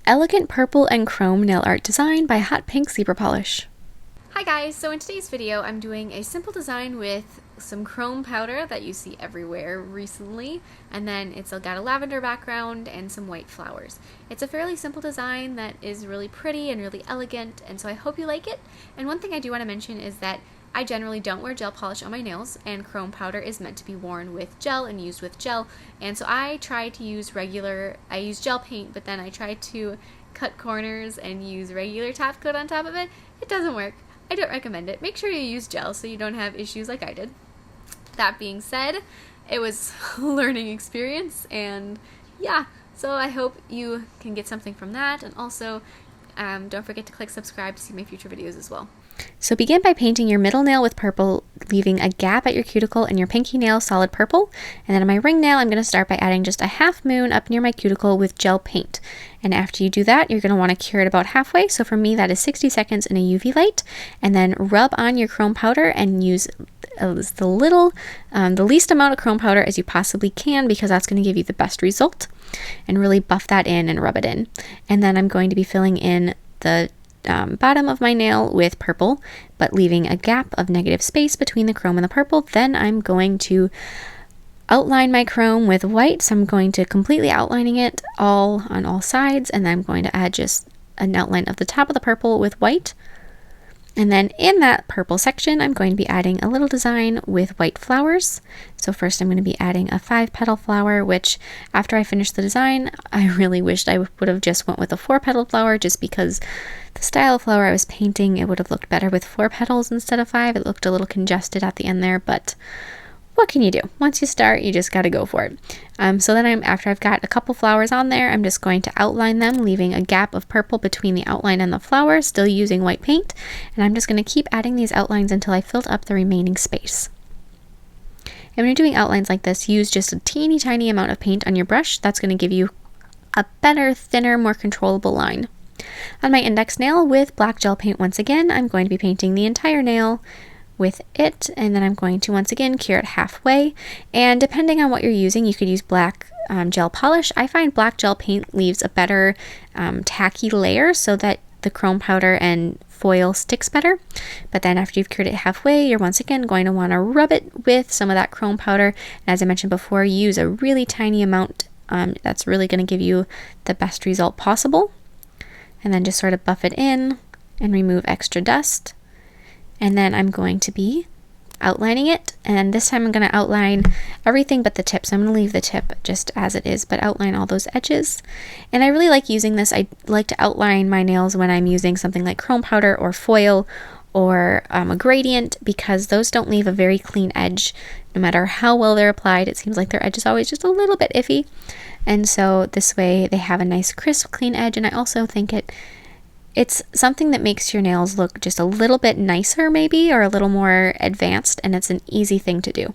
Elegant Purple and Chrome Nail Art Design by Hotpinkzebrapolish. Hi guys, so in today's video I'm doing a simple design with some chrome powder that you see everywhere recently, and then it's got a lavender background and some white flowers. It's a fairly simple design that is really pretty and really elegant, and so I hope you like it. And one thing I do want to mention is that I generally don't wear gel polish on my nails, and chrome powder is meant to be worn with gel and used with gel, and so I try to use I use gel paint, but then I try to cut corners and use regular top coat on top of it. It doesn't work. I don't recommend it. Make sure you use gel so you don't have issues like I did. That being said, it was a learning experience, and yeah, so I hope you can get something from that, and also don't forget to click subscribe to see my future videos as well. So begin by painting your middle nail with purple, leaving a gap at your cuticle, and your pinky nail solid purple. And then on my ring nail, I'm going to start by adding just a half moon up near my cuticle with gel paint. And after you do that, you're going to want to cure it about halfway. So for me, that is 60 seconds in a UV light. And then rub on your chrome powder and use the least amount of chrome powder as you possibly can, because that's going to give you the best result. And really buff that in and rub it in. And then I'm going to be filling in the bottom of my nail with purple, but leaving a gap of negative space between the chrome and the purple. Then I'm going to outline my chrome with white, so I'm going to completely outlining it on all sides, and then I'm going to add just an outline of the top of the purple with white. And then in that purple section, I'm going to be adding a little design with white flowers. So first I'm going to be adding a 5-petal flower, which after I finish the design, I really wished I would have just went with a 4-petal flower, just because the style of flower I was painting, it would have looked better with 4 petals instead of 5. It looked a little congested at the end there, but what can you do? Once you start, you just got to go for it. So then after I've got a couple flowers on there, I'm just going to outline them, leaving a gap of purple between the outline and the flower, still using white paint. And I'm just going to keep adding these outlines until I filled up the remaining space. And when you're doing outlines like this, use just a teeny tiny amount of paint on your brush. That's going to give you a better, thinner, more controllable line. On my index nail with black gel paint, once again, I'm going to be painting the entire nail with it, and then I'm going to once again cure it halfway. And depending on what you're using, you could use black gel polish. I find black gel paint leaves a better tacky layer so that the chrome powder and foil sticks better. But then after you've cured it halfway, you're once again going to want to rub it with some of that chrome powder. And as I mentioned before, use a really tiny amount. That's really going to give you the best result possible. And then just sort of buff it in and remove extra dust. And then I'm going to be outlining it, and this time I'm going to outline everything but the tip. So I'm going to leave the tip just as it is, but outline all those edges. And I really like using this. I like to outline my nails when I'm using something like chrome powder or foil or a gradient, because those don't leave a very clean edge. No matter how well they're applied, it seems like their edge is always just a little bit iffy. And so this way they have a nice crisp clean edge, and I also think it's something that makes your nails look just a little bit nicer maybe, or a little more advanced, and it's an easy thing to do.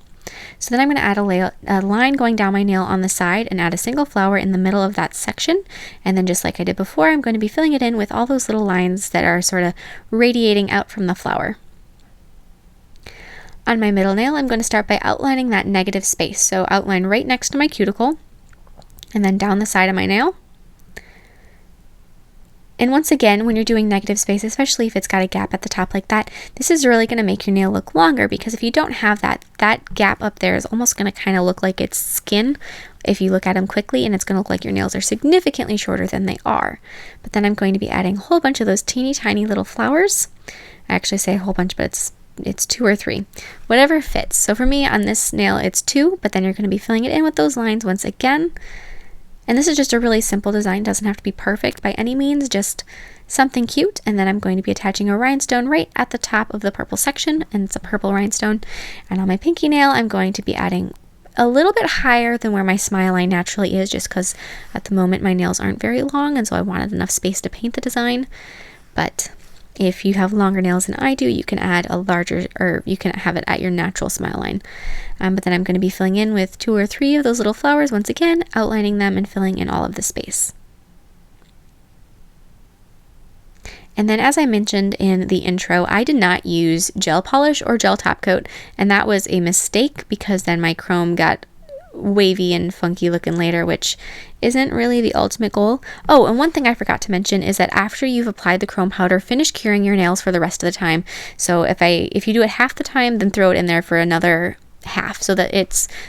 So then I'm going to add a line going down my nail on the side and add a single flower in the middle of that section. And then just like I did before, I'm going to be filling it in with all those little lines that are sort of radiating out from the flower. On my middle nail, I'm going to start by outlining that negative space. So outline right next to my cuticle and then down the side of my nail. And once again, when you're doing negative space, especially if it's got a gap at the top like that, this is really going to make your nail look longer, because if you don't have that gap up there is almost going to kind of look like it's skin if you look at them quickly, and it's going to look like your nails are significantly shorter than they are. But then I'm going to be adding a whole bunch of those teeny tiny little flowers. I actually say a whole bunch, but it's 2 or 3, whatever fits. So for me on this nail, it's 2, but then you're going to be filling it in with those lines once again. And this is just a really simple design. Doesn't have to be perfect by any means, just something cute. And then I'm going to be attaching a rhinestone right at the top of the purple section, and it's a purple rhinestone. And on my pinky nail, I'm going to be adding a little bit higher than where my smile line naturally is, just because at the moment my nails aren't very long, and so I wanted enough space to paint the design. But if you have longer nails than I do, you can add a larger, or you can have it at your natural smile line. But then I'm going to be filling in with 2 or 3 of those little flowers, once again, outlining them and filling in all of the space. And then, as I mentioned in the intro, I did not use gel polish or gel top coat, and that was a mistake, because then my chrome got wavy and funky looking later, which isn't really the ultimate goal. Oh, and one thing I forgot to mention is that after you've applied the chrome powder, finish curing your nails for the rest of the time. So if you do it half the time, then throw it in there for another half so that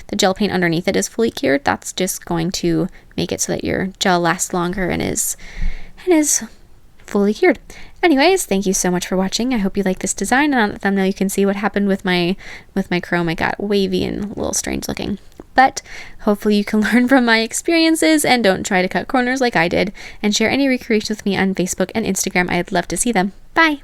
the gel paint underneath it is fully cured. That's just going to make it so that your gel lasts longer and is fully cured. Anyways, thank you so much for watching. I hope you like this design, and on the thumbnail you can see what happened with my chrome. It got wavy and a little strange looking. But hopefully you can learn from my experiences and don't try to cut corners like I did, and share any recreations with me on Facebook and Instagram. I'd love to see them. Bye!